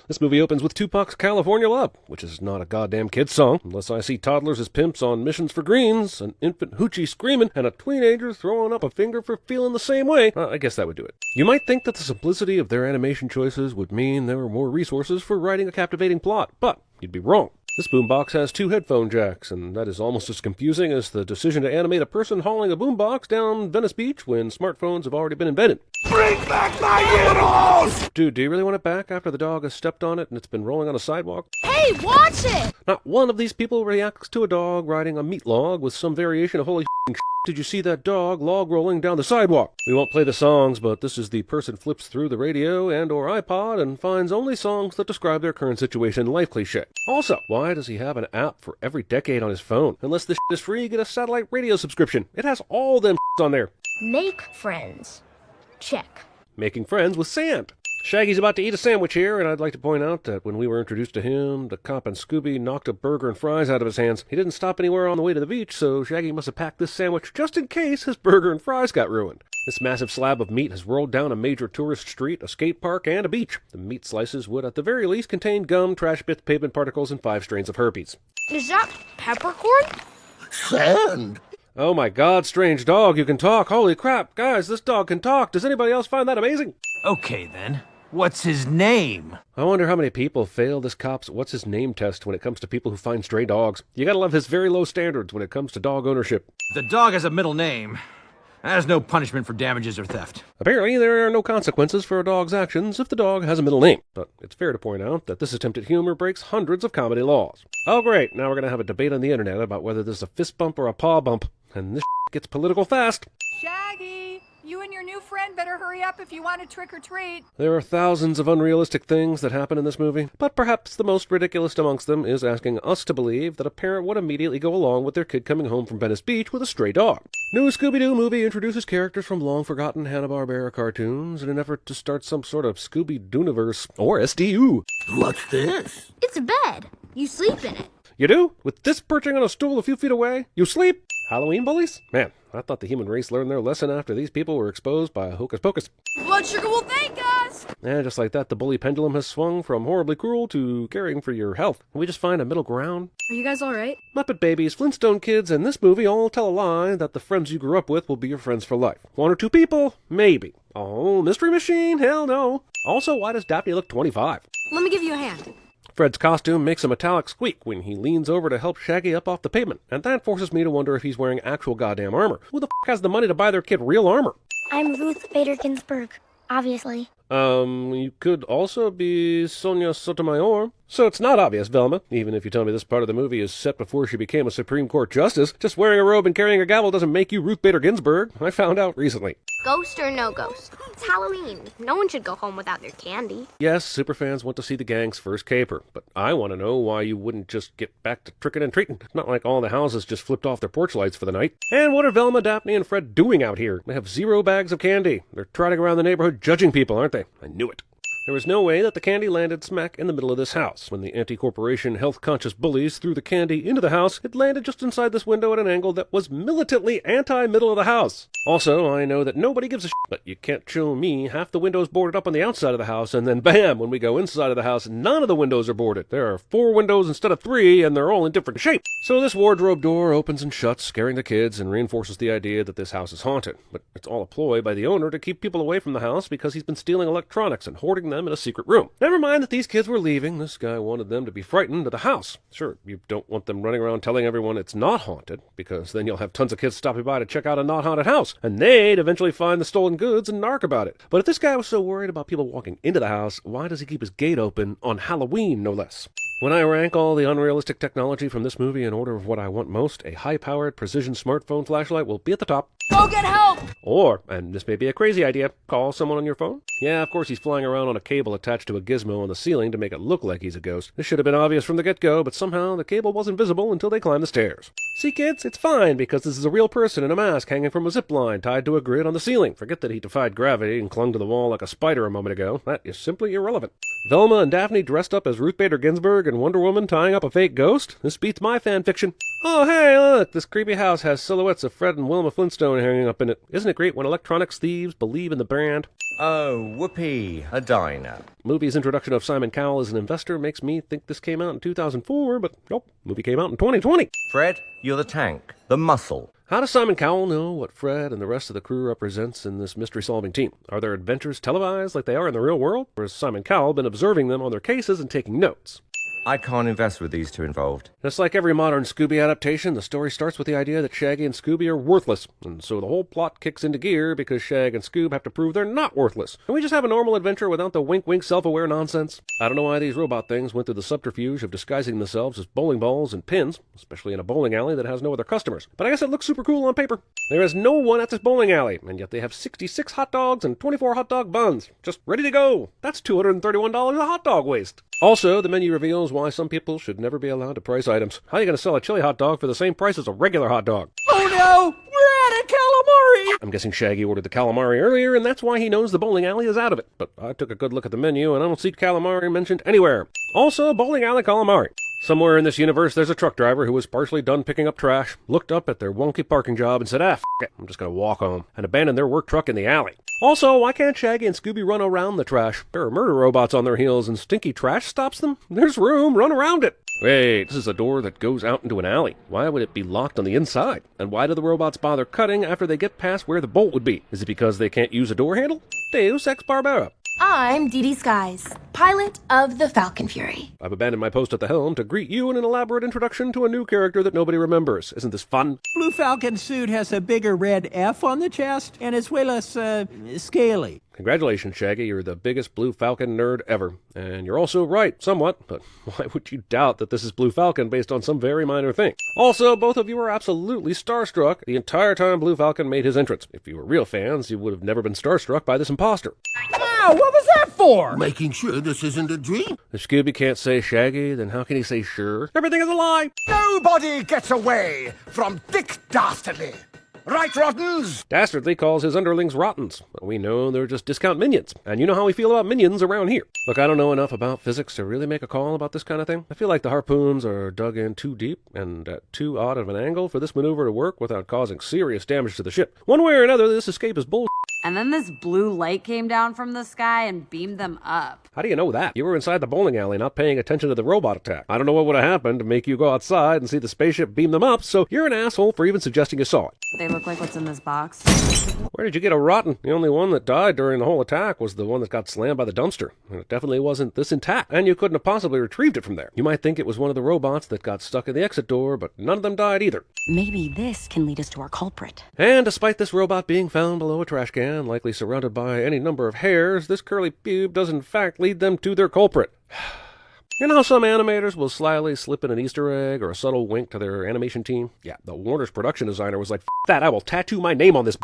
This movie opens with Tupac's California Love, which is not a goddamn kid's song, unless I see toddlers as pimps on missions for greens, an infant hoochie screaming, and a teenager throwing up a finger for feeling the same way. I guess that would do it. You might think that the simplicity of their animation choices would mean there were more resources for writing a captivating plot, but you'd be wrong. This boombox has 2 headphone jacks, and that is almost as confusing as the decision to animate a person hauling a boombox down Venice Beach when smartphones have already been invented. Bring back my noodles! Dude, do you really want it back after the dog has stepped on it and it's been rolling on a sidewalk? Hey, watch it! Not one of these people reacts to a dog riding a meat log with some variation of holy shit. Did you see that dog log rolling down the sidewalk? We won't play the songs, but this is the person flips through the radio and or iPod and finds only songs that describe their current situation life cliche. Also, why does he have an app for every decade on his phone? Unless this shit is free, get a satellite radio subscription. It has all them on there. Make friends. Check. Making friends with sand. Shaggy's about to eat a sandwich here, and I'd like to point out that when we were introduced to him, the cop and Scooby knocked a burger and fries out of his hands. He didn't stop anywhere on the way to the beach, so Shaggy must have packed this sandwich just in case his burger and fries got ruined. This massive slab of meat has rolled down a major tourist street, a skate park, and a beach. The meat slices would at the very least contain gum, trash bits, pavement particles, and 5 strains of herpes. Is that peppercorn? Sand? Oh my god, strange dog, you can talk. Holy crap, guys, this dog can talk. Does anybody else find that amazing? Okay then, what's his name? I wonder how many people fail this cop's what's his name test when it comes to people who find stray dogs. You gotta love his very low standards when it comes to dog ownership. The dog has a middle name. There's no punishment for damages or theft. Apparently, there are no consequences for a dog's actions if the dog has a middle name. But it's fair to point out that this attempt at humor breaks hundreds of comedy laws. Oh great, now we're gonna have a debate on the internet about whether this is a fist bump or a paw bump. And this gets political fast. Shaggy, you and your new friend better hurry up if you want to trick or treat. There are thousands of unrealistic things that happen in this movie, but perhaps the most ridiculous amongst them is asking us to believe that a parent would immediately go along with their kid coming home from Venice Beach with a stray dog. New Scooby-Doo movie introduces characters from long-forgotten Hanna-Barbera cartoons in an effort to start some sort of Scooby-Dooniverse, or SDU. What's this? It's a bed. You sleep in it. You do? With this perching on a stool a few feet away? You sleep? Halloween bullies? Man, I thought the human race learned their lesson after these people were exposed by Hocus Pocus. Blood sugar will thank us! And just like that, the bully pendulum has swung from horribly cruel to caring for your health. Can we just find a middle ground? Are you guys alright? Muppet Babies, Flintstone Kids, and this movie all tell a lie that the friends you grew up with will be your friends for life. 1 or 2 people? Maybe. Oh, Mystery Machine? Hell no. Also, why does Daphne look 25? Let me give you a hand. Fred's costume makes a metallic squeak when he leans over to help Shaggy up off the pavement, and that forces me to wonder if he's wearing actual goddamn armor. Who the f has the money to buy their kid real armor? I'm Ruth Bader Ginsburg, obviously. You could also be Sonia Sotomayor. So it's not obvious, Velma, even if you tell me this part of the movie is set before she became a Supreme Court justice. Just wearing a robe and carrying a gavel doesn't make you Ruth Bader Ginsburg. I found out recently. Ghost or no ghost? It's Halloween. No one should go home without their candy. Yes, superfans want to see the gang's first caper, but I want to know why you wouldn't just get back to tricking and treating. Not like all the houses just flipped off their porch lights for the night. And what are Velma, Daphne, and Fred doing out here? They have 0 bags of candy. They're trotting around the neighborhood judging people, aren't they? I knew it. There was no way that the candy landed smack in the middle of this house. When the anti-corporation, health-conscious bullies threw the candy into the house, it landed just inside this window at an angle that was militantly anti-middle of the house. Also, I know that nobody gives a shit, but you can't show me half the windows boarded up on the outside of the house, and then bam, when we go inside of the house, none of the windows are boarded. There are 4 windows instead of 3, and they're all in different shape. So this wardrobe door opens and shuts, scaring the kids, and reinforces the idea that this house is haunted. But it's all a ploy by the owner to keep people away from the house because he's been stealing electronics and hoarding them in a secret room. Never mind that these kids were leaving. This guy wanted them to be frightened of the house. Sure, you don't want them running around telling everyone it's not haunted, because then you'll have tons of kids stopping by to check out a not haunted house, and they'd eventually find the stolen goods and narc about it. But if this guy was so worried about people walking into the house, why does he keep his gate open on Halloween, no less? When I rank all the unrealistic technology from this movie in order of what I want most, a high-powered precision smartphone flashlight will be at the top. Go get help! Or, and this may be a crazy idea, call someone on your phone? Yeah, of course he's flying around on a cable attached to a gizmo on the ceiling to make it look like he's a ghost. This should have been obvious from the get-go, but somehow the cable wasn't visible until they climbed the stairs. See, kids, it's fine, because this is a real person in a mask hanging from a zip line tied to a grid on the ceiling. Forget that he defied gravity and clung to the wall like a spider a moment ago. That is simply irrelevant. Velma and Daphne dressed up as Ruth Bader Ginsburg and frickin' Wonder Woman tying up a fake ghost? This beats my fan fiction. Oh, hey, look, this creepy house has silhouettes of Fred and Wilma Flintstone hanging up in it. Isn't it great when electronics thieves believe in the brand? Oh, whoopee, a diner. Movie's introduction of Simon Cowell as an investor makes me think this came out in 2004, but nope, movie came out in 2020. Fred, you're the tank, the muscle. How does Simon Cowell know what Fred and the rest of the crew represents in this mystery-solving team? Are their adventures televised like they are in the real world? Or has Simon Cowell been observing them on their cases and taking notes? I can't invest with these two involved. Just like every modern Scooby adaptation, the story starts with the idea that Shaggy and Scooby are worthless, and so the whole plot kicks into gear because Shag and Scoob have to prove they're not worthless. Can we just have a normal adventure without the wink-wink self-aware nonsense? I don't know why these robot things went through the subterfuge of disguising themselves as bowling balls and pins, especially in a bowling alley that has no other customers. But I guess it looks super cool on paper. There is no one at this bowling alley, and yet they have 66 hot dogs and 24 hot dog buns, just ready to go. That's $231 a hot dog waste. Also, the menu reveals why some people should never be allowed to price items. How are you going to sell a chili hot dog for the same price as a regular hot dog? Oh no! We're out of calamari! I'm guessing Shaggy ordered the calamari earlier, and that's why he knows the bowling alley is out of it. But I took a good look at the menu, and I don't see calamari mentioned anywhere. Also, bowling alley calamari. Somewhere in this universe, there's a truck driver who was partially done picking up trash, looked up at their wonky parking job and said, f it, I'm just going to walk home, and abandoned their work truck in the alley. Also, why can't Shaggy and Scooby run around the trash? There are murder robots on their heels and stinky trash stops them? There's room, run around it. Wait, this is a door that goes out into an alley. Why would it be locked on the inside? And why do the robots bother cutting after they get past where the bolt would be? Is it because they can't use a door handle? Deus Ex Barbara. I'm Dee Dee Skies, pilot of the Falcon Fury. I've abandoned my post at the helm to greet you in an elaborate introduction to a new character that nobody remembers. Isn't this fun? Blue Falcon's suit has a bigger red F on the chest, and it's way less, scaly. Congratulations, Shaggy. You're the biggest Blue Falcon nerd ever. And you're also right, somewhat, but why would you doubt that this is Blue Falcon based on some very minor thing? Also, both of you are absolutely starstruck the entire time Blue Falcon made his entrance. If you were real fans, you would have never been starstruck by this imposter. Wow, what was that for? Making sure this isn't a dream. If Scooby can't say Shaggy, then how can he say sure? Everything is a lie! Nobody gets away from Dick Dastardly. Right, Rottens? Dastardly calls his underlings Rottens. But we know they're just discount minions. And you know how we feel about minions around here. Look, I don't know enough about physics to really make a call about this kind of thing. I feel like the harpoons are dug in too deep and at too odd of an angle for this maneuver to work without causing serious damage to the ship. One way or another, this escape is bull. And then this blue light came down from the sky and beamed them up. How do you know that? You were inside the bowling alley not paying attention to the robot attack. I don't know what would have happened to make you go outside and see the spaceship beam them up, so you're an asshole for even suggesting you saw it. They look like what's in this box. Where did you get a rotten? The only one that died during the whole attack was the one that got slammed by the dumpster. And it definitely wasn't this intact, and you couldn't have possibly retrieved it from there. You might think it was one of the robots that got stuck in the exit door, but none of them died either. Maybe this can lead us to our culprit. And despite this robot being found below a trash can, likely surrounded by any number of hairs, this curly pube does in fact lead them to their culprit. You know how some animators will slyly slip in an Easter egg or a subtle wink to their animation team? Yeah, the Warner's production designer was like, F that, I will tattoo my name on this.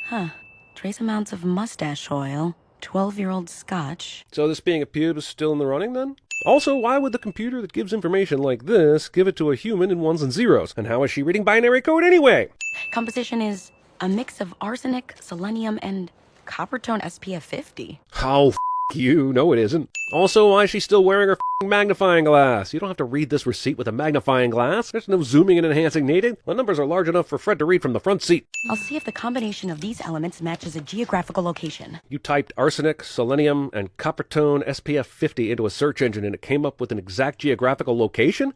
Huh. Trace amounts of mustache oil, 12-year-old scotch. So this being a pube is still in the running then? Also, why would the computer that gives information like this give it to a human in ones and zeros? And how is she reading binary code anyway? Composition is a mix of arsenic, selenium, and coppertone SPF 50. How you? No, it isn't. Also, why is she still wearing her magnifying glass? You don't have to read this receipt with a magnifying glass. There's no zooming and enhancing needed. The numbers are large enough for Fred to read from the front seat. I'll see if the combination of these elements matches a geographical location. You typed arsenic, selenium, and coppertone SPF 50 into a search engine and it came up with an exact geographical location?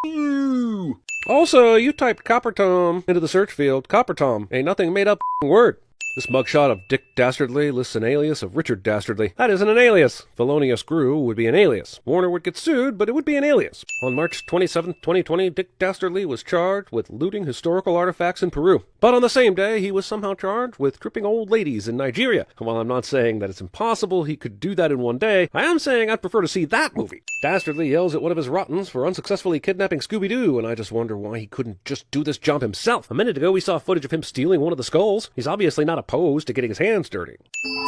You. Also, you typed coppertone into the search field. Coppertone, a nothing made up word. This mugshot of Dick Dastardly lists an alias of Richard Dastardly. That isn't an alias. Felonious Grew would be an alias. Warner would get sued, but it would be an alias. On March 27, 2020, Dick Dastardly was charged with looting historical artifacts in Peru. But on the same day, he was somehow charged with tripping old ladies in Nigeria. While I'm not saying that it's impossible he could do that in one day, I am saying I'd prefer to see that movie. Dastardly yells at one of his Rottens for unsuccessfully kidnapping Scooby-Doo, and I just wonder why he couldn't just do this jump himself. A minute ago, we saw footage of him stealing one of the skulls. He's obviously not opposed to getting his hands dirty.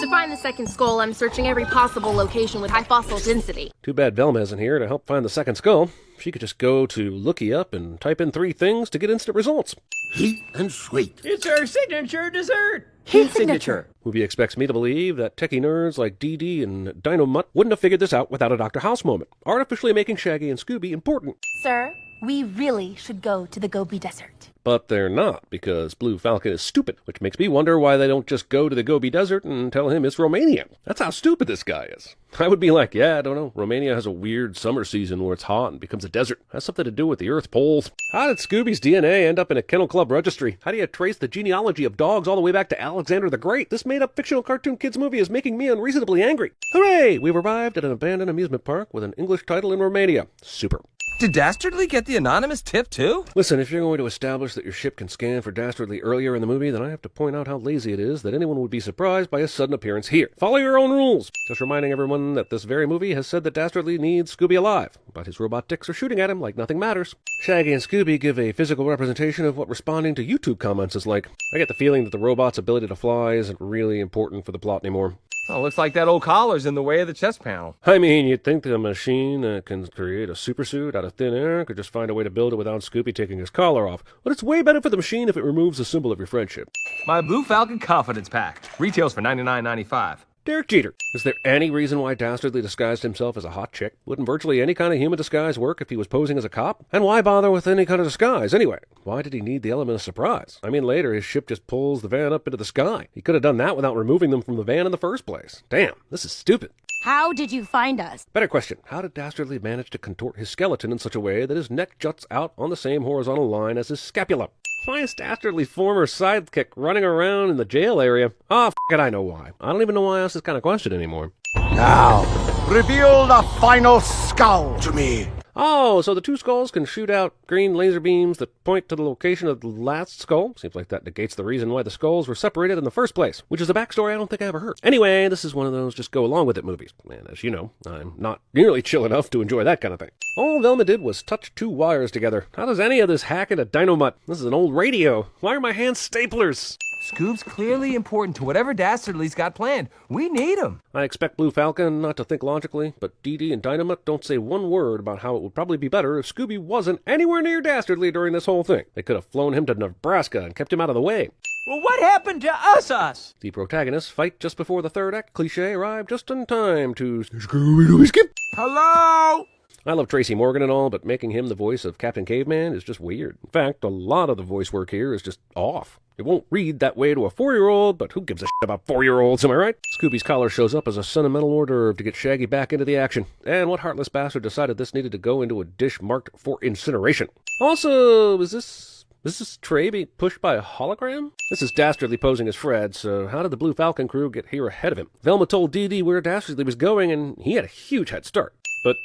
To find the second skull, I'm searching every possible location with high fossil density. Too bad Velma isn't here to help find the second skull. She could just go to Looky Up and type in 3 things to get instant results. Heat and sweet. It's our signature dessert. Heat signature. Movie expects me to believe that techie nerds like Dee Dee and Dino Mutt wouldn't have figured this out without a Dr. House moment, artificially making Shaggy and Scooby important. Sir, we really should go to the Gobi Desert. But they're not, because Blue Falcon is stupid, which makes me wonder why they don't just go to the Gobi Desert and tell him it's Romania. That's how stupid this guy is. I would be like, yeah, I don't know, Romania has a weird summer season where it's hot and becomes a desert. Has something to do with the Earth poles. How did Scooby's DNA end up in a Kennel Club registry? How do you trace the genealogy of dogs all the way back to Alexander the Great? This made-up fictional cartoon kids movie is making me unreasonably angry. Hooray! We've arrived at an abandoned amusement park with an English title in Romania. Super. Did Dastardly get the anonymous tip, too? Listen, if you're going to establish that your ship can scan for Dastardly earlier in the movie, then I have to point out how lazy it is that anyone would be surprised by his sudden appearance here. Follow your own rules. Just reminding everyone that this very movie has said that Dastardly needs Scooby alive, but his robot dicks are shooting at him like nothing matters. Shaggy and Scooby give a physical representation of what responding to YouTube comments is like. I get the feeling that the robot's ability to fly isn't really important for the plot anymore. Oh, looks like that old collar's in the way of the chest panel. I mean, you'd think that a machine that can create a supersuit out of thin air could just find a way to build it without Scooby taking his collar off. But it's way better for the machine if it removes the symbol of your friendship. My Blue Falcon Confidence Pack. Retails for $99.95. Derek Jeter. Is there any reason why Dastardly disguised himself as a hot chick? Wouldn't virtually any kind of human disguise work if he was posing as a cop? And why bother with any kind of disguise anyway? Why did he need the element of surprise? I mean, later his ship just pulls the van up into the sky. He could have done that without removing them from the van in the first place. Damn, this is stupid. How did you find us? Better question. How did Dastardly manage to contort his skeleton in such a way that his neck juts out on the same horizontal line as his scapula? Why is Dastardly's former sidekick running around in the jail area? Ah, f*** it, I know why. I don't even know why I ask this kind of question anymore. Now, reveal the final skull to me. Oh, so the two skulls can shoot out green laser beams that point to the location of the last skull? Seems like that negates the reason why the skulls were separated in the first place, which is a backstory I don't think I ever heard. Anyway, this is one of those just go along with it movies. And as you know, I'm not nearly chill enough to enjoy that kind of thing. All Velma did was touch two wires together. How does any of this hack into Dynamut? This is an old radio. Why are my hands staplers? Scoob's clearly important to whatever Dastardly's got planned. We need him. I expect Blue Falcon not to think logically, but Dee Dee and Dynamut don't say one word about how it would probably be better if Scooby wasn't anywhere near Dastardly during this whole thing. They could have flown him to Nebraska and kept him out of the way. Well, what happened to us? The protagonists fight just before the third act cliché arrived just in time to Scooby-Dooby skip. Hello? I love Tracy Morgan and all, but making him the voice of Captain Caveman is just weird. In fact, a lot of the voice work here is just off. It won't read that way to a 4-year-old, but who gives a shit about 4-year-olds, am I right? Scooby's collar shows up as a sentimental hors d'oeuvre to get Shaggy back into the action. And what heartless bastard decided this needed to go into a dish marked for incineration? Also, is this tray being pushed by a hologram? This is Dastardly posing as Fred, so how did the Blue Falcon crew get here ahead of him? Velma told Dee Dee where Dastardly was going, and he had a huge head start. But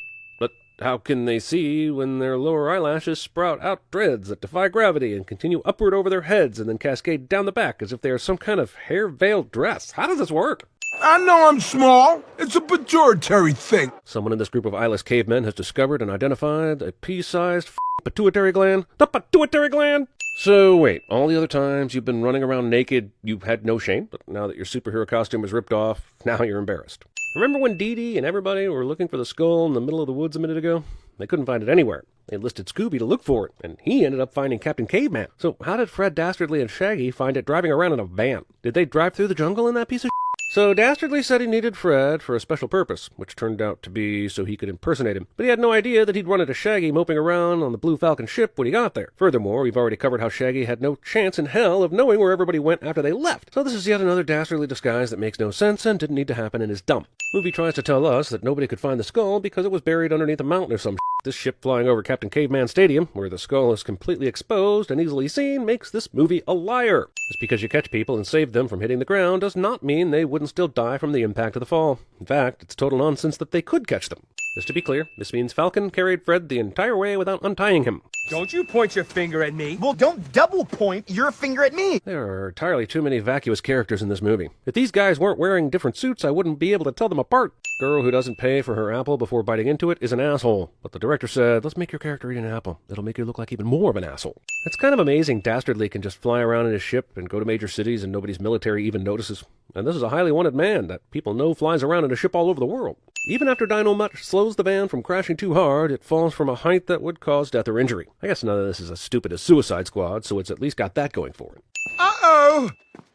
how can they see when their lower eyelashes sprout out dreads that defy gravity and continue upward over their heads and then cascade down the back as if they are some kind of hair-veiled dress? How does this work? I know I'm small. It's a pituitary thing. Someone in this group of eyeless cavemen has discovered and identified a pea-sized pituitary gland. The pituitary gland! So wait, all the other times you've been running around naked, you've had no shame, but now that your superhero costume was ripped off, now you're embarrassed. Remember when Dee Dee and everybody were looking for the skull in the middle of the woods a minute ago? They couldn't find it anywhere. They enlisted Scooby to look for it, and he ended up finding Captain Caveman. So how did Fred, Dastardly, and Shaggy find it driving around in a van? Did they drive through the jungle in that piece of shit? So Dastardly said he needed Fred for a special purpose, which turned out to be so he could impersonate him. But he had no idea that he'd run into Shaggy moping around on the Blue Falcon ship when he got there. Furthermore, we've already covered how Shaggy had no chance in hell of knowing where everybody went after they left. So this is yet another Dastardly disguise that makes no sense and didn't need to happen and is dumb. Movie tries to tell us that nobody could find the skull because it was buried underneath a mountain or some shit. This ship flying over Captain Caveman Stadium, where the skull is completely exposed and easily seen, makes this movie a liar. Just because you catch people and save them from hitting the ground does not mean they wouldn't still die from the impact of the fall. In fact, it's total nonsense that they could catch them. Just to be clear, this means Falcon carried Fred the entire way without untying him. Don't you point your finger at me. Well, don't double point your finger at me. There are entirely too many vacuous characters in this movie. If these guys weren't wearing different suits, I wouldn't be able to tell them apart. Girl who doesn't pay for her apple before biting into it is an asshole. But the director said, let's make your character eat an apple. It'll make you look like even more of an asshole. It's kind of amazing Dastardly can just fly around in his ship and go to major cities and nobody's military even notices. And this is a highly wanted man that people know flies around in a ship all over the world. Even after Dynamut slows the van from crashing too hard, it falls from a height that would cause death or injury. I guess none of this is as stupid as Suicide Squad, so it's at least got that going for it. Uh-oh!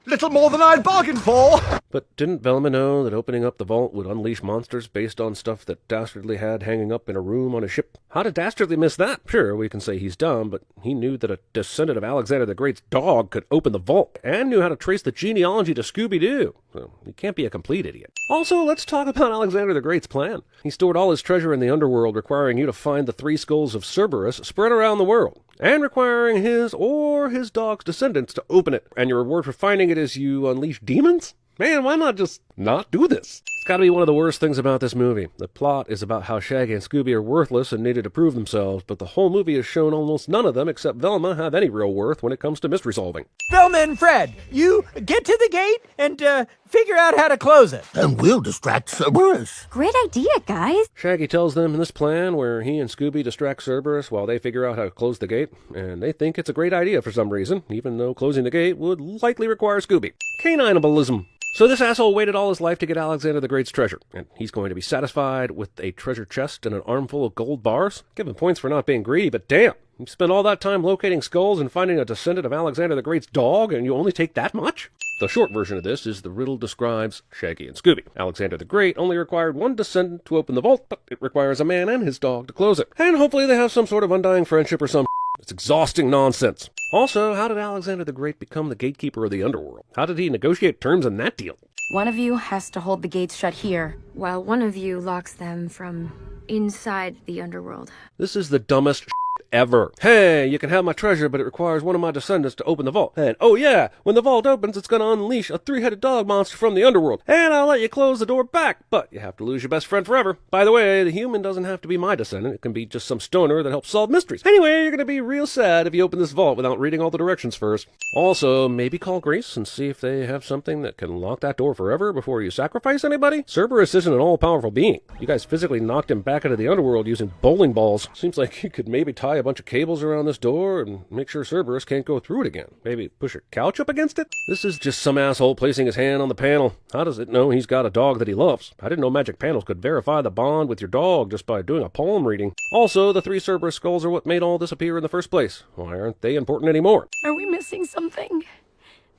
Little more than I'd bargained for. But didn't Velma know that opening up the vault would unleash monsters based on stuff that Dastardly had hanging up in a room on a ship? How did Dastardly miss that? Sure, we can say he's dumb, but he knew that a descendant of Alexander the Great's dog could open the vault, and knew how to trace the genealogy to Scooby-Doo. So he can't be a complete idiot. Also, let's talk about Alexander the Great's plan. He stored all his treasure in the underworld, requiring you to find the 3 skulls of Cerberus spread around the world, and requiring his or his dog's descendants to open it. And your reward for finding it is you unleash demons? Man, why not just not do this? It's gotta be one of the worst things about this movie. The plot is about how Shaggy and Scooby are worthless and needed to prove themselves, but the whole movie has shown almost none of them, except Velma, have any real worth when it comes to mystery solving. Velma and Fred, you get to the gate and figure out how to close it. And we'll distract Cerberus. Great idea, guys. Shaggy tells them in this plan where he and Scooby distract Cerberus while they figure out how to close the gate, and they think it's a great idea for some reason, even though closing the gate would likely require Scooby. Canineableism. So this asshole waited all his life to get Alexander the Great's treasure, and he's going to be satisfied with a treasure chest and an armful of gold bars? Give him points for not being greedy, but damn, you spent all that time locating skulls and finding a descendant of Alexander the Great's dog, and you only take that much? The short version of this is the riddle describes Shaggy and Scooby. Alexander the Great only required one descendant to open the vault, but it requires a man and his dog to close it. And hopefully they have some sort of undying friendship or some It's exhausting nonsense. Also, how did Alexander the Great become the gatekeeper of the underworld? How did he negotiate terms in that deal? One of you has to hold the gates shut here, while one of you locks them from inside the underworld. This is the dumbest ever. Hey, you can have my treasure, but it requires one of my descendants to open the vault. And, oh yeah, when the vault opens, it's going to unleash a 3-headed dog monster from the underworld. And I'll let you close the door back, but you have to lose your best friend forever. By the way, the human doesn't have to be my descendant. It can be just some stoner that helps solve mysteries. Anyway, you're going to be real sad if you open this vault without reading all the directions first. Also, maybe call Grace and see if they have something that can lock that door forever before you sacrifice anybody. Cerberus isn't an all-powerful being. You guys physically knocked him back into the underworld using bowling balls. Seems like you could maybe tie a bunch of cables around this door and make sure Cerberus can't go through it again. Maybe push a couch up against it? This is just some asshole placing his hand on the panel. How does it know he's got a dog that he loves? I didn't know magic panels could verify the bond with your dog just by doing a palm reading. Also, the 3 Cerberus skulls are what made all this appear in the first place. Why aren't they important anymore? Are we missing something?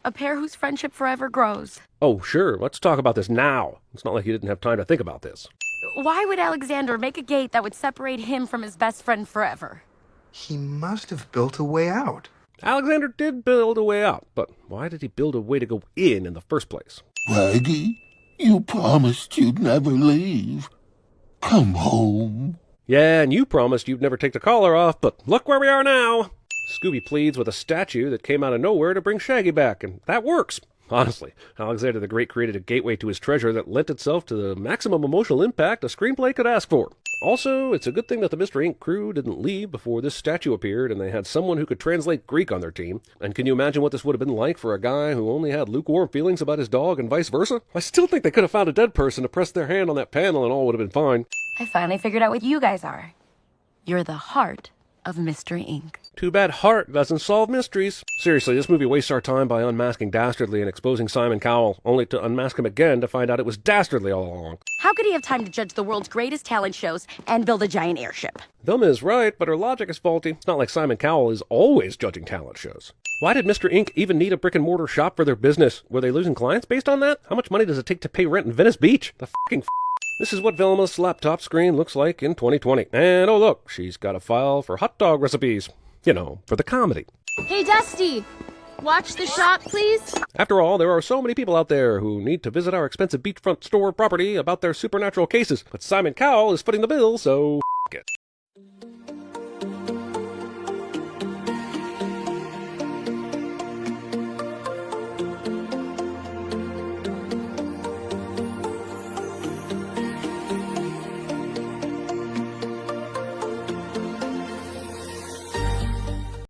A pair whose friendship forever grows. Oh, sure. Let's talk about this now. It's not like you didn't have time to think about this. Why would Alexander make a gate that would separate him from his best friend forever? He must have built a way out. Alexander did build a way out, but why did he build a way to go in the first place? Raggy, you promised you'd never leave. Come home. Yeah, and you promised you'd never take the collar off, but look where we are now. Scooby pleads with a statue that came out of nowhere to bring Shaggy back, and that works. Honestly, Alexander the Great created a gateway to his treasure that lent itself to the maximum emotional impact a screenplay could ask for. Also, it's a good thing that the Mr. Ink crew didn't leave before this statue appeared and they had someone who could translate Greek on their team. And can you imagine what this would have been like for a guy who only had lukewarm feelings about his dog and vice versa? I still think they could have found a dead person to press their hand on that panel and all would have been fine. I finally figured out what you guys are. You're the heart of Mystery Inc. Too bad Heart doesn't solve mysteries. Seriously, this movie wastes our time by unmasking Dastardly and exposing Simon Cowell, only to unmask him again to find out it was Dastardly all along. How could he have time to judge the world's greatest talent shows and build a giant airship? Velma is right, but her logic is faulty. It's not like Simon Cowell is always judging talent shows. Why did Mr. Inc. even need a brick-and-mortar shop for their business? Were they losing clients based on that? How much money does it take to pay rent in Venice Beach? The fucking This is what Velma's laptop screen looks like in 2020. And oh look, she's got a file for hot dog recipes. You know, for the comedy. Hey, Dusty! Watch the shop, please? After all, there are so many people out there who need to visit our expensive beachfront store property about their supernatural cases. But Simon Cowell is footing the bill, so